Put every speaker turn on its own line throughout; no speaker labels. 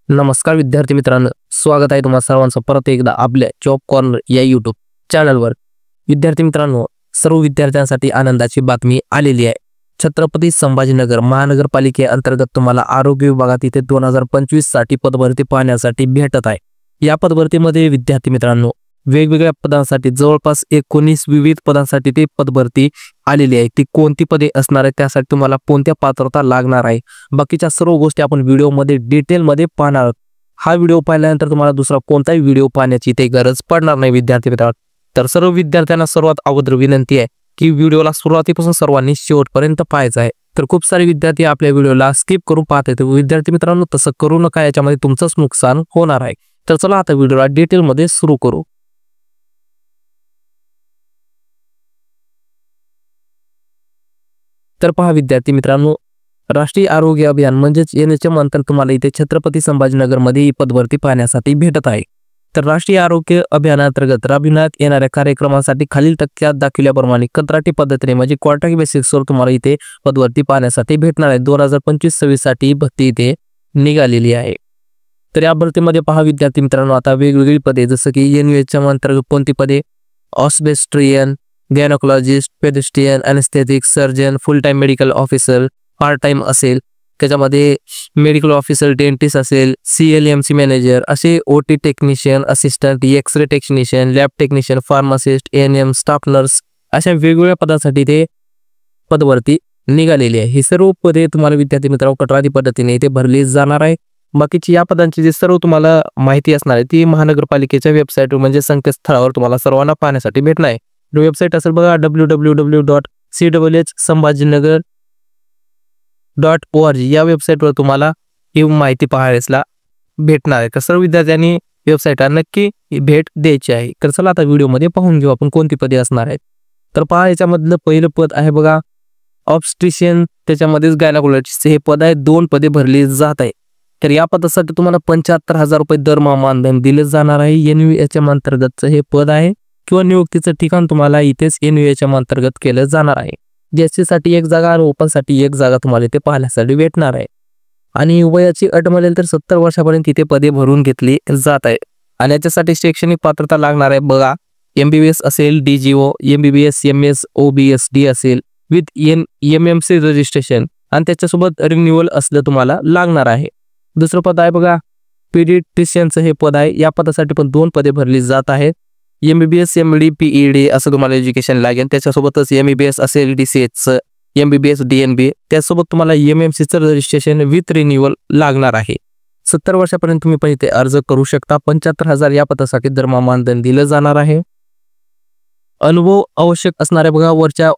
नमस्कार विद्यार्थी मित्रांनो, स्वागत आहे तुम्हा सर्वांचं परत एकदा आपल्या जॉब कॉर्नर या यूट्यूब चॅनलवर। विद्यार्थी मित्रांनो, सर्व विद्यार्थ्यांसाठी आनंदाची बातमी आलेली आहे। छत्रपती संभाजीनगर महानगरपालिकेअंतर्गत तुम्हाला आरोग्य विभागात इथे 2025 साठी पदभरती पाहण्यासाठी भेटत आहे। या पदभरतीमध्ये विद्यार्थी मित्रांनो वेगवेगळ्या पदांसाठी जवळपास 19 विविध पदांसाठी ती पदभरती आलेली आहे। ती कोणती पदे असणार आहे, त्यासाठी तुम्हाला कोणत्या पात्रता लागणार आहे, बाकीच्या सर्व गोष्टी आपण व्हिडिओमध्ये डिटेलमध्ये पाहणार आहोत। हा व्हिडिओ पाहिल्यानंतर तुम्हाला दुसरा कोणताही व्हिडिओ पाहण्याची ते गरज पडणार नाही विद्यार्थी मित्रांनो। तर सर्व विद्यार्थ्यांना सर्वात अगोदर विनंती आहे की व्हिडिओला सुरुवातीपासून सर्वांनी शेवटपर्यंत पाहायचं आहे। तर खूप सारे विद्यार्थी आपल्या व्हिडिओला स्किप करून पाहत आहेत। विद्यार्थी मित्रांनो, तसं करू नका, याच्यामध्ये तुमचंच नुकसान होणार आहे। तर चला आता व्हिडिओला डिटेलमध्ये सुरू करू। तर पहा विद्यार्थी मित्रांनो, राष्ट्रीय आरोग्य अभियान म्हणजेच NHM अंतर्गत तुम्हाला इथे छत्रपती संभाजीनगर मध्ये ही पदभरती पाहण्यासाठी भेटत आहे। तर राष्ट्रीय आरोग्य अभियानांतर्गत राबविण्यात येणाऱ्या कार्यक्रमासाठी खालील तक्त्यात दाखवल्याप्रमाणे कंत्राटी पद्धतीने म्हणजे कॉन्ट्रॅक्ट बेसिसवर तुम्हाला इथे पदभरती पाहण्यासाठी भेटणार आहे। 2025-26 साठी भरती इथे निघालेली आहे। तर या भरतीमध्ये पहा विद्यार्थी मित्रांनो, आता वेगवेगळी पदे जसं की NHM अंतर्गत कोणती पदे, obstetrician, gynaecologist, pedestrian, anaesthetic surgeon, full time medical officer, part time असेल, त्याच्यामध्ये मेडिकल ऑफिसर, डेंटिस्ट असेल, CLMC मॅनेजर, असे OT technician, assistant, x ray technician, lab technician, pharmacist, ANM, staff nurse, अशा वेगवेगळ्या पदासाठी ते पदभरती निघालेली आहे। ही सर्व पदे तुम्हाला विद्यार्थी मित्रांनो कंत्राटी पद्धतीने इथे भरली जाणार आहे। बाकीची या पदांची जी सर्व तुम्हाला माहिती असणार आहे ती महानगरपालिकेच्या वेबसाईटवर म्हणजे संकेतस्थळावर तुम्हाला सर्वांना पाहण्यासाठी भेटणार आहे। वेबसाईट असेल बघा www.cwh-sambhajinagar.org या वेबसाईटवर तुम्हाला ही माहिती पाहायला भेटणार आहे। तर सर्व विद्यार्थ्यांनी वेबसाईटला नक्की भेट द्यायची आहे। तर चला आता व्हिडिओमध्ये पाहून घेऊ आपण कोणती पदे असणार आहेत। तर पहा, याच्यामधलं पहिलं पद आहे बघा ऑब्स्ट्रिशियन, त्याच्यामध्येच गायनोकोलॉजिस्ट हे पद आहे। 2 पदे भरली जात आहे। तर या पदासाठी तुम्हाला 75,000 रुपये दरमहा मानधन दिले जाणार आहे। NHM अंतर्गतचं हे पद आहे किंवा नियुक्तीचं ठिकाण तुम्हाला इथेच NHM अंतर्गत केलं जाणार आहे। SC-साठी 1 जागा आणि ओपनसाठी 1 जागा तुम्हाला इथे पाहण्यासाठी भेटणार आहे। आणि वयाची अट म्हणेल तर 70 वर्षापर्यंत इथे पदे भरून घेतली जात आहे। आणि याच्यासाठी शैक्षणिक पात्रता लागणार आहे बघा, MBBS असेल, DGO, MBBS, MS, OBSD असेल विथ MMC रजिस्ट्रेशन आणि त्याच्यासोबत रिन्युअल असलं तुम्हाला लागणार आहे। दुसरं पद आहे बघा पीडिट्रिशियनचं हे पद आहे। या पदासाठी पण 2 पदे भरली जात आहेत। MBBS, MD, PED असं तुम्हाला एज्युकेशन लागेल। त्याच्यासोबतच MBBS असेल, DCH, MBBS, DNB, त्यासोबत तुम्हाला MMCचं रजिस्ट्रेशन विथ रिन्युअल लागणार आहे। 70 वर्षापर्यंत तुम्ही पण इथे अर्ज करू शकता। 75,000 या पदासाठी दरमहा मानधन दिलं जाणार आहे। अनुभव आवश्यक असणारे बघा वरच्या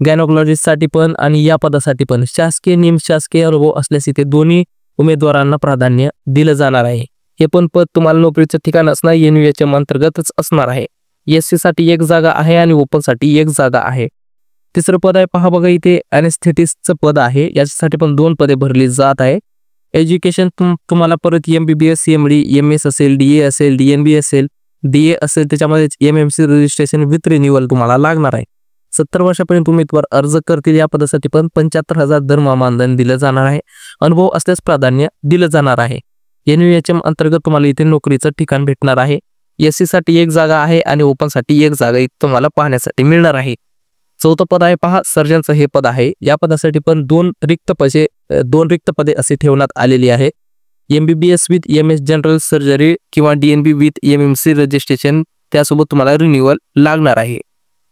गायनोकोलॉजिस्टसाठी पण आणि या पदासाठी पण शासकीय निमशासकीय अनुभव असल्यास इथे दोन्ही उमेदवारांना प्राधान्य दिलं जाणार आहे। हे पण पद तुम्हाला नोकरीचं ठिकाण असणार NHM अंतर्गतच असणार आहे। SC-साठी 1 जागा आहे आणि ओपनसाठी 1 जागा आहे। तिसरं पद आहे पहा बघा इथे एनेस्थेटिस्टचं पद आहे। याच्यासाठी पण 2 पदे भरली जात आहे। एज्युकेशन तुम्हाला परत MBBS, MD, MS असेल, DA असेल, DNB असेल, DA असेल, त्याच्यामध्ये MMC रजिस्ट्रेशन विथ रिन्युअल तुम्हाला लागणार आहे। 70 वर्षापर्यंत उमेदवार अर्ज करतील। या पदासाठी पण 75,000 दरमहा मानधन दिलं जाणार आहे। अनुभव असल्यास प्राधान्य दिलं जाणार आहे। NHM अंतर्गत तुम्हाला इथे नोकरीचं ठिकाण भेटणार आहे। SC-साठी 1 जागा आहे आणि ओपनसाठी 1 जागा तुम्हाला पाहण्यासाठी मिळणार आहे। चौथं पद आहे पहा सर्जनचं हे पद आहे। या पदासाठी पण 2 रिक्त पदे असे ठेवण्यात आलेली आहे। MBBS with MS general surgery किंवा DNB विथ MMC रजिस्ट्रेशन, त्यासोबत तुम्हाला रिन्युअल लागणार आहे।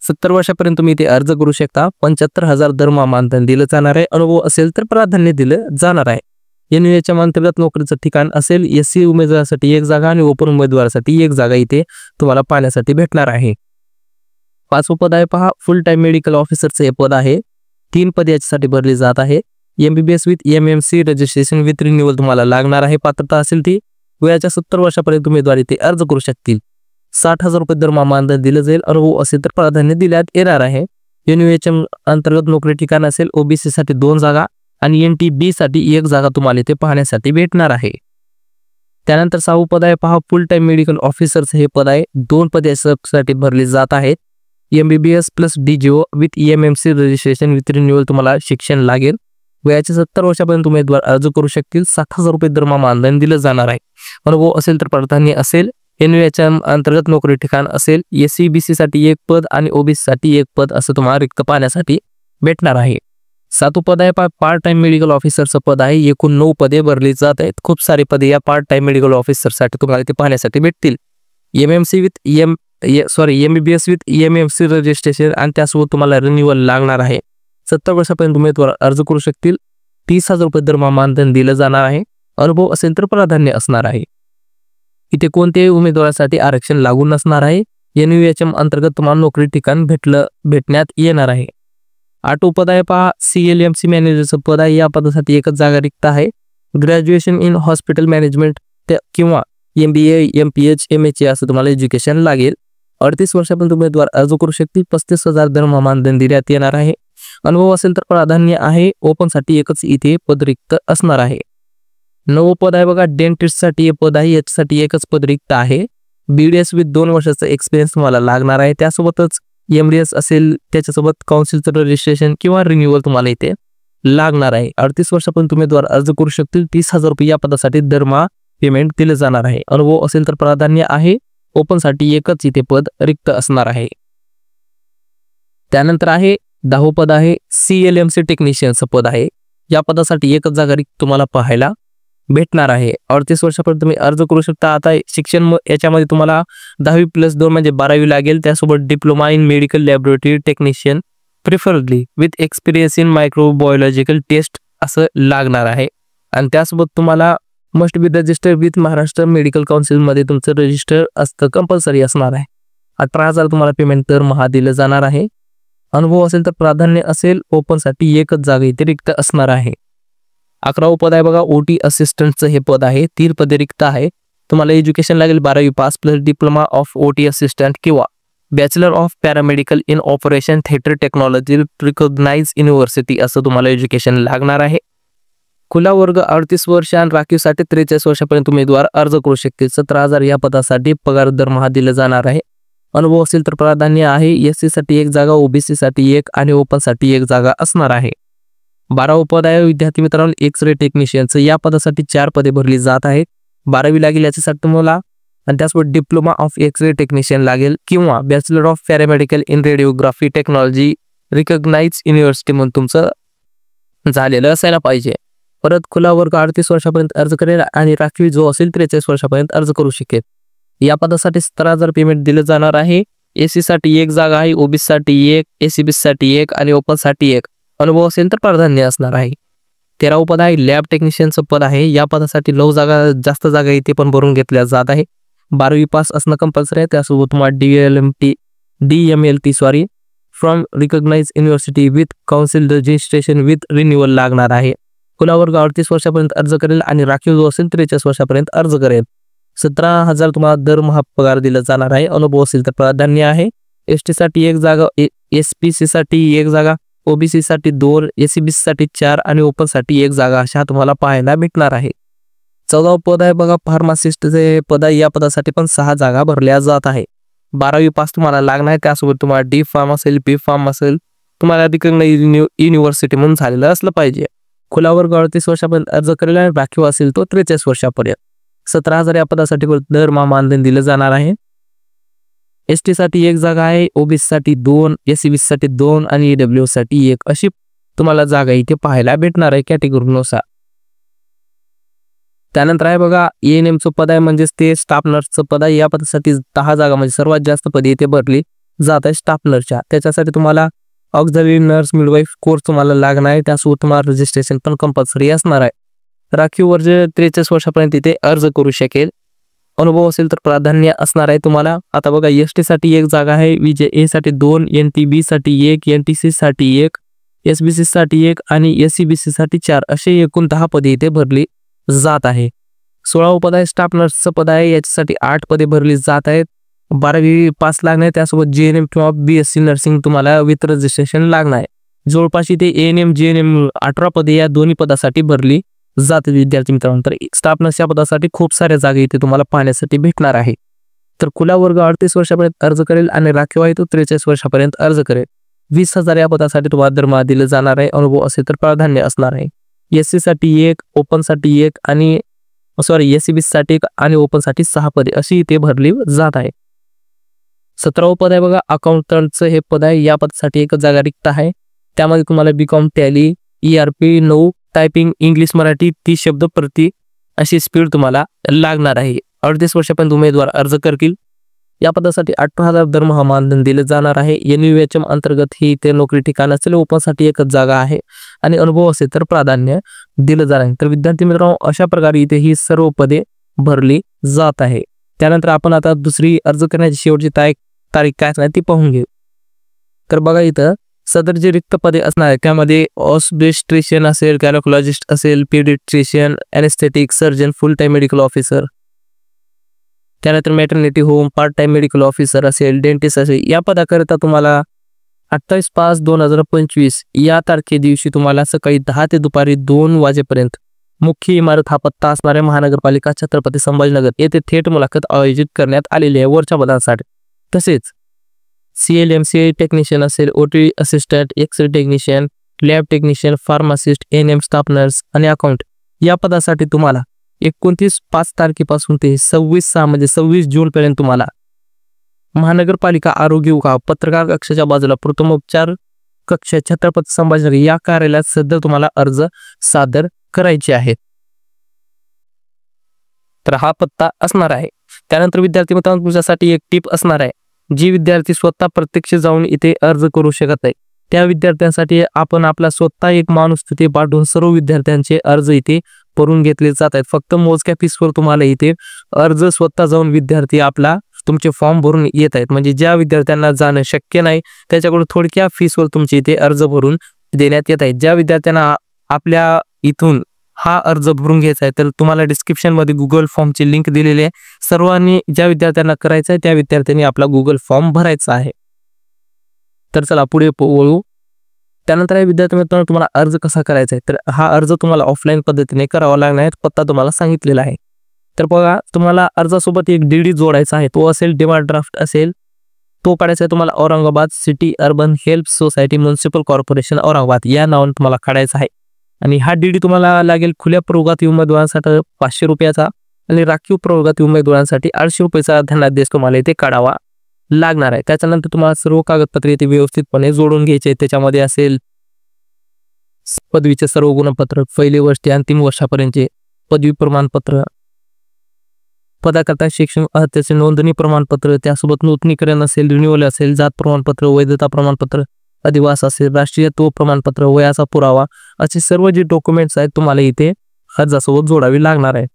70 वर्षापर्यंत तुम्ही इथे अर्ज करू शकता। 75,000 दरमहा मानधन दिलं जाणार आहे। अनुभव असेल तर प्राधान्य दिलं जाणार आहे। NHM अंतर्गत नोकरीचं ठिकाण असेल। SC उमेदवारासाठी 1 जागा आणि ओपन उमेदवारासाठी 1 जागा इथे तुम्हाला पाहण्यासाठी भेटणार आहे। 5वं पद आहे पहा फुल टाइम मेडिकल ऑफिसरचं हे पद आहे। 3 पदे याच्यासाठी भरली जात आहे। MBBS with MMC registration with renewal तुम्हाला लागणार आहे। पात्रता असेल ती वयाच्या 70 वर्षापर्यंत उमेदवार इथे अर्ज करू शकतील। 60,000 रुपये दरमहा मानधन दिलं जाईल। अनुभव असेल तर प्राधान्य दिल्यात येणार आहे। NHM अंतर्गत नोकरी ठिकाण असेल। OBC-साठी 2 जागा आणि NTB-साठी 1 जागा तुम्हाला इथे पाहण्यासाठी भेटणार आहे। त्यानंतर 6वं पद आहे पहा फुल टाइम मेडिकल ऑफिसरचं हे पद आहे। 2 पदे यासाठी भरली जात आहेत। MBBS plus DGO with MMC registration with renewal तुम्हाला शिक्षण लागेल। वयाच्या 70 वर्षापर्यंत उमेदवार अर्ज करू शकतील. 60,000 रुपये दरमहा मानधन दिलं जाणार आहे. अनुभव असेल तर प्राधान्य असेल. NVAच्या अंतर्गत नोकरी ठिकाण असेल. SC BC साठी 1 पद आणि OBC साठी 1 पद असं तुम्हाला रिक्त पाहण्यासाठी भेटणार आहे. 7 पद आहे पार्ट टाइम मेडिकल ऑफिसरचं पद आहे. एकूण 9 पदे भरली जात आहेत. खूप सारे पदे या पार्ट टाइम मेडिकल ऑफिसरसाठी तुम्हाला ते पाहण्यासाठी भेटतील. MBBS विथ EMMC रजिस्ट्रेशन आणि त्यासोबत तुम्हाला रिन्युअल लागणार आहे. 70 वर्षापर्यंत उमेदवार अर्ज करू शकतील. 30,000 रुपये दरमहा मानधन दिलं जाणार आहे. अनुभव असेल तर प्राधान्य असणार आहे. इथे कोणत्याही उमेदवारासाठी आरक्षण लागू नसणार आहे. NVAच्या अंतर्गत तुम्हाला नोकरी ठिकाण भेटण्यात येणार आहे. 8 पद आहे CLMC मॅनेजरचं पद आहे. या पदासाठी एकच जागा रिक्त आहे. ग्रॅज्युएशन इन हॉस्पिटल मॅनेजमेंट किंवा MBA MPH MHA असं तुम्हाला एज्युकेशन लागेल. 38 वर्षापर्यंत उमेदवार अर्ज करू शकतील. 35,000 दरमहा मानधन देण्यात येणार आहे. अनुभव असेल तर प्राधान्य आहे. ओपनसाठी एकच इथे पद रिक्त असणार आहे. 9 पद आहे डेंटिस्टसाठी हे पद आहे. याच्यासाठी एकच पद रिक्त आहे. BDS विथ 2 वर्षाचा एक्सपिरियन्स तुम्हाला लागणार आहे. त्यासोबतच MDS असेल त्याच्यासोबत काउन्सिलचं रजिस्ट्रेशन किंवा रिन्युअल तुम्हाला इथे लागणार आहे. 38 वर्षापर्यंत उमेदवार अर्ज करू शकतील. 30,000 रुपये या पदासाठी दरमहा पेमेंट दिलं जाणार आहे. अनुभव असेल तर प्राधान्य आहे. ओपनसाठी एकच इथे पद रिक्त असणार आहे. त्यानंतर आहे 10 पद आहे CLMC टेक्निशियनचं पद आहे. या पदासाठी एकच जागा रिक्त तुम्हाला पाहायला भेटणार आहे. 38 वर्षापर्यंत तुम्ही अर्ज करू शकता. आता शिक्षण याच्यामध्ये तुम्हाला 10वी+2 म्हणजे 12वी लागेल. त्यासोबत diploma in medical laboratory technician preferably with experience in microbiological test असं लागणार आहे. आणि त्यासोबत तुम्हाला must be register with Maharashtra medical काउन्सिलमध्ये तुमचं रजिस्टर असतं कंपल्सरी असणार आहे. 18,000 तुम्हाला पेमेंट दरमहा दिलं जाणार आहे. अनुभव असेल तर प्राधान्य असेल. ओपनसाठी एकच जागा इथे रिक्त असणार आहे. 11 पद आहे OT असिस्टंटचं हे पद आहे. 3 पदे रिक्त आहे. तुम्हाला एज्युकेशन लागेल 12वी pass plus diploma of OT assistant किंवा bachelor of paramedical in operation theatre technology recognise university असं तुम्हाला एज्युकेशन लागणार आहे. खुला वर्ग 38 वर्ष आणि राखीवसाठी 43 वर्षापर्यंत उमेदवार अर्ज करू शकतील. 17,000 या पदासाठी पगार दरमहा दिलं जाणार आहे. अनुभव असेल तर प्राधान्य आहे. SC साठी 1 जागा, OBC साठी 1 आणि ओपनसाठी 1 जागा असणार आहे. 12 पद आहे विद्यार्थी मित्रांनो एक्स-रे टेक्निशियनचं. या पदासाठी 4 पदे भरली जात आहेत. 12वी लागेल याच्यासाठी तुम्हाला आणि त्यासोबत डिप्लोमा ऑफ एक्स-रे टेक्निशियन लागेल किंवा bachelor of paramedical in radiography technology recognise university म्हणून तुमचं झालेलं असायला पाहिजे. परत खुला वर्ग 38 वर्षापर्यंत अर्ज करेल आणि राखीव जो असेल 43 वर्षापर्यंत अर्ज करू शकेल. या पदासाठी 17,000 पेमेंट दिलं जाणार आहे. SC साठी 1 जागा आहे. OBC साठी 1, SC BC साठी 1 आणि ओपनसाठी 1. अनुभव असेल तर प्राधान्य असणार आहे. 13 पद आहे लॅब टेक्निशियनचं पद आहे. या पदासाठी 9 जागा जास्त जागा इथे पण भरून घेतल्या जात आहे. 12वी पास असणं कंपल्सरी आहे. त्यासोबत तुम्हाला DMLT from recognise university with council registration with renewal लागणार आहे. खुला वर्ग 38 वर्षापर्यंत अर्ज करेल आणि राखीव जो असेल 43 वर्षापर्यंत अर्ज करेल. 17,000 तुम्हाला दरमहा पगार दिला जाणार आहे. अनुभव असेल तर प्राधान्य आहे. ST साठी 1 जागा, SPC साठी 1 जागा, OBC साठी 2, SC BC साठी 4 आणि ओपनसाठी 1 जागा अशा तुम्हाला पाहायला भेटणार आहे. 14 पद आहे फार्मासिस्टचे पद आहे. या पदासाठी पण 6 जागा भरल्या जात आहे. 12वी पास तुम्हाला लागणार आहे. त्यासोबत तुम्हाला D फार्म असेल, B फार्म असेल, तुम्हाला रिकॉग्नाइज युनिव्हर्सिटी म्हणून झालेलं असलं पाहिजे. खुला वर्ग 38 वर्षापर्यंत अर्ज करेल आणि राखीव असेल तो 43 वर्षापर्यंत. 17,000 या पदासाठी दरमहा मानधन दिलं जाणार आहे. ST साठी 1 जागा आहे, OBC साठी 2, SC BC साठी 2 आणि EWS साठी 1 अशी तुम्हाला जागा इथे पाहायला भेटणार आहे कॅटेगरीनुसार. त्यानंतर आहे ANMचं पद आहे म्हणजेच ते स्टाफ नर्सचं पद आहे. या पदासाठी 10 जागा म्हणजे सर्वात जास्त पदे इथे भरली जात आहे स्टाफ नर्सच्या. त्याच्यासाठी तुम्हाला ऑक्झिलरी नर्स मिडवाईफ कोर्स तुम्हाला लागणार आहे. त्यासोबत तुम्हाला रजिस्ट्रेशन पण कंपल्सरी असणार आहे. राखीव वर्ग 43 वर्षापर्यंत इथे अर्ज करू शकेल. अनुभव असेल तर प्राधान्य असणार आहे तुम्हाला. आता ST साठी 1 जागा आहे, VJA साठी 2, NTB साठी 1, NTC साठी 1, SBC साठी 1 आणि SC BC साठी 4 असे एकूण 10 पदे इथे भरली जात आहे. 16 पद आहे स्टाफ नर्सचं पद आहे. याच्यासाठी 8 पदे भरली जात आहेत. 12वी पास लागणार. त्यासोबत GNM किंवा BSc नर्सिंग तुम्हाला विथ रजिस्ट्रेशन लागणार आहे. जवळपास इथे ANM GNM 18 पदे या दोन्ही पदासाठी भरली जाते विद्यार्थी मित्रांनो. तर स्टाफ नर्स या पदासाठी खूप साऱ्या जागा इथे तुम्हाला पाहण्यासाठी भेटणार आहे. तर खुला वर्ग 38 वर्षापर्यंत अर्ज करेल आणि राखीव आहे तो 43 वर्षापर्यंत अर्ज करेल. 20,000 या पदासाठी तुम्हाला दरमहा दिलं जाणार आहे. अनुभव असेल तर प्राधान्य असणार आहे. SC साठी 1, ओपन साठी 1 आणि SC साठी 1 आणि ओपन साठी 6 पदे अशी इथे भरली जात आहे. 17वं पद आहे बघा, अकाउंटंटचं हे पद आहे. या पदासाठी 1 जागा रिक्त आहे. त्यामध्ये तुम्हाला BCom tally, ERP 9, typing English Marathi 30 शब्द प्रति अशी स्पीड तुम्हाला लागणार आहे. 38 वर्षापर्यंत उमेदवार अर्ज करतील. या पदासाठी 18,000 दरमहा मानधन दिले जाणार आहे. NUHM अंतर्गत ही इथे नोकरी ठिकाण असेल. ओपन साठी 1 जागा आहे आणि अनुभव असेल तर प्राधान्य दिलं जाणार आहे. तर विद्यार्थी मित्रांनो, अशा प्रकारे इथे ही सर्व पदे भरली जात आहे. त्यानंतर आपण आता दुसरी अर्ज करण्याची शेवटची तारीख काय असणार ती पाहून घेऊ. तर बघा, इथं सदर जे रिक्त पदे असणार आहे त्यामध्ये ऑब्स्टेट्रिशियन असेल, गायनेकोलॉजिस्ट असेल, paediatrician, anaesthetic surgeon, full time medical officer, त्यानंतर maternity home, part time medical officer असेल, डेंटिस्ट असेल. या पदाकरिता तुम्हाला 28/5/2025 या तारखे दिवशी तुम्हाला सकाळी 10 ते दुपारी 2 वाजेपर्यंत मुख्य इमारत हा पत्ता असणाऱ्या महानगरपालिका छत्रपती संभाजीनगर येथे थेट मुलाखत आयोजित करण्यात आलेली आहे वरच्या पदांसाठी. तसेच CLMC टेक्निशियन असेल, OT assistant, x ray technician, lab technician, pharmacist, NM staff nurse आणि अकाउंट या पदासाठी तुम्हाला 29/5 तारखेपासून ते 26/6 म्हणजे 26 जूनपर्यंत तुम्हाला महानगरपालिका आरोग्य विभाग पत्रकार कक्षाच्या बाजूला प्रथमोपचार कक्ष छत्रपती संभाजीनगर या कार्यालयात सध्या तुम्हाला अर्ज सादर करायचे आहेत. तर हा पत्ता असणार आहे. त्यानंतर विद्यार्थी मित्रांनो, तुमच्यासाठी एक टिप असणार आहे. जी विद्यार्थी स्वतः प्रत्यक्ष जाऊन इथे अर्ज करू शकत नाही त्या विद्यार्थ्यांसाठी आपण आपला स्वतः एक माणूस तिथे पाठवून सर्व विद्यार्थ्यांचे अर्ज इथे भरून घेतले जात आहेत. फक्त मोजक्या फीसवर तुम्हाला इथे अर्ज स्वतः जाऊन विद्यार्थी आपला तुमचे फॉर्म भरून येत आहेत. म्हणजे ज्या विद्यार्थ्यांना जाणं शक्य नाही त्याच्याकडून थोडक्या फीसवर तुमचे इथे अर्ज भरून देण्यात येत आहेत. ज्या विद्यार्थ्यांना आपल्या इथून हा अर्ज भरून घ्यायचा आहे तर तुम्हाला डिस्क्रिप्शन मध्ये गुगल फॉर्मची लिंक दिलेली आहे. सर्वांनी ज्या विद्यार्थ्यांना करायचं आहे त्या विद्यार्थ्यांनी आपला गुगल फॉर्म भरायचा आहे. तर चला पुढे वळू. त्यानंतर या विद्यार्थी मित्रांनो, तुम्हाला अर्ज कसा करायचा आहे तर हा अर्ज तुम्हाला ऑफलाईन पद्धतीने करावा लागणार आहे. पत्ता तुम्हाला सांगितलेला आहे. तर बघा, तुम्हाला अर्जासोबत एक DD जोडायचा आहे. तो असेल डिमांड ड्राफ्ट असेल, तो काढायचा आहे तुम्हाला Aurangabad city urban help society municipal corporation Aurangabad या नावाने तुम्हाला काढायचा आहे. आणि हा DD तुम्हाला लागेल खुल्या प्रवर्गातील उमेदवारांसाठी 500 रुपयाचा आणि राखीव प्रवर्गातील उमेदवारांसाठी 800 रुपयाचा धनादेश तुम्हाला इथे काढावा लागणार आहे. त्याच्यानंतर तुम्हाला सर्व कागदपत्रे इथे व्यवस्थितपणे जोडून घ्यायचे. त्याच्यामध्ये असेल पदवीचे सर्व गुणपत्र, पहिली वर्ष ते अंतिम वर्षापर्यंतचे पदवी प्रमाणपत्र, पदाकरता शिक्षण अर्हतेचे नोंदणी प्रमाणपत्र, त्यासोबत नूतनीकरण असेल, रिन्युअल असेल, जात प्रमाणपत्र, वैधता प्रमाणपत्र, अधिवास असेल, राष्ट्रीयत्व प्रमाणपत्र, वयाचा पुरावा असे सर्व जे डॉक्युमेंट्स आहेत तुम्हाला इथे अर्जासोबत जोडावी लागणार आहे.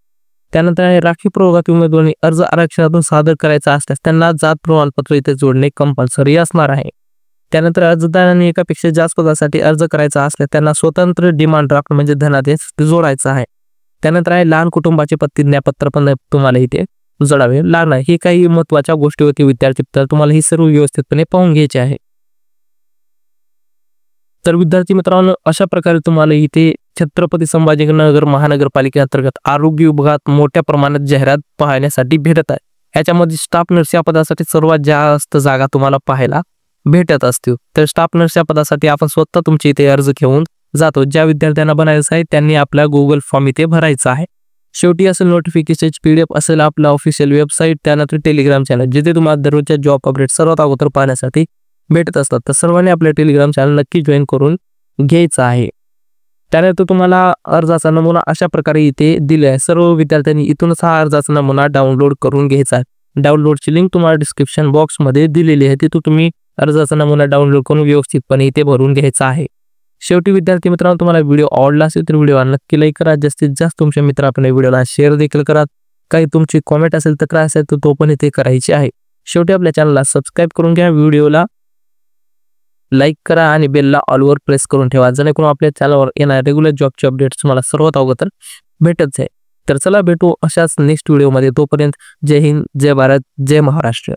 त्यानंतर राखीव प्रवर्गातील उमेदवारांनी अर्ज आरक्षणातून सादर करायचा असल्यास त्यांना जात प्रमाणपत्र इथे जोडणे कंपल्सरी असणार आहे. त्यानंतर अर्जदारांनी एकापेक्षा जास्त पदासाठी अर्ज करायचा असल्यास त्यांना स्वतंत्र डिमांड ड्राफ्ट म्हणजे धनादेश जोडायचा आहे. त्यानंतर आहे लहान कुटुंबाचे प्रतिज्ञापत्र पण तुम्हाला इथे जोडावे लागणार. ही काही महत्त्वाच्या गोष्टी होती विद्यार्थी, तर तुम्हाला ही सर्व व्यवस्थितपणे पाहून घ्यायची आहे. तर विद्यार्थी मित्रांनो, अशा प्रकारे तुम्हाला इथे छत्रपती संभाजीनगर महानगरपालिकेअंतर्गत आरोग्य विभागात मोठ्या प्रमाणात जाहिरात पाहण्यासाठी भेटत आहे. ह्याच्यामध्ये स्टाफ नर्स या पदासाठी सर्वात जास्त जागा तुम्हाला पाहायला भेटत असतील. तर स्टाफ नर्स या पदासाठी आपण स्वतः तुमचे इथे अर्ज घेऊन जातो. ज्या विद्यार्थ्यांना बनायचं आहे त्यांनी आपला गुगल फॉर्म इथे भरायचा आहे. शेवटी असेल नोटिफिकेशन PDF असेल आपला ऑफिशियल वेबसाईट, त्यानंतर टेलिग्राम चॅनल जिथे तुम्हाला दररोजच्या जॉब अपडेट सर्वात अगोदर पाहण्यासाठी भेटत असतात. तर सर्वांनी आपल्या टेलिग्राम चॅनल नक्की जॉईन करून घ्यायचं आहे. त्यानंतर तुम्हाला अर्जाचा नमुना अशा प्रकारे इथे दिले आहे. सर्व विद्यार्थ्यांनी इथूनच हा अर्जाचा नमुना डाउनलोड करून घ्यायचा आहे. डाउनलोडची लिंक तुम्हाला डिस्क्रिप्शन बॉक्समध्ये दिलेली आहे. तिथून तुम्ही अर्जाचा नमुना डाउनलोड करून व्यवस्थितपणे इथे भरून घ्यायचा आहे. शेवटी विद्यार्थी मित्रांनो, तुम्हाला व्हिडिओ आवडला असेल तर व्हिडिओला नक्की लाईक करा. जास्तीत जास्त तुमच्या मित्रांना व्हिडिओला शेअर देखील करा. काही तुमची कॉमेंट असेल तक्रार असेल तर तो पण इथे करायची आहे. शेवटी आपल्या चॅनलला सबस्क्राईब करून घ्या, व्हिडिओला लाईक करा आणि बेलला ऑलवर प्रेस करून ठेवा जेणेकरून आपल्या चॅनलवर येणारे रेग्युलर जॉबचे अपडेट्स तुम्हाला सर्वात अगोदर भेटत जाईल. तर चला भेटू अशाच नेक्स्ट व्हिडिओमध्ये. तोपर्यंत जय हिंद, जय भारत, जय महाराष्ट्र.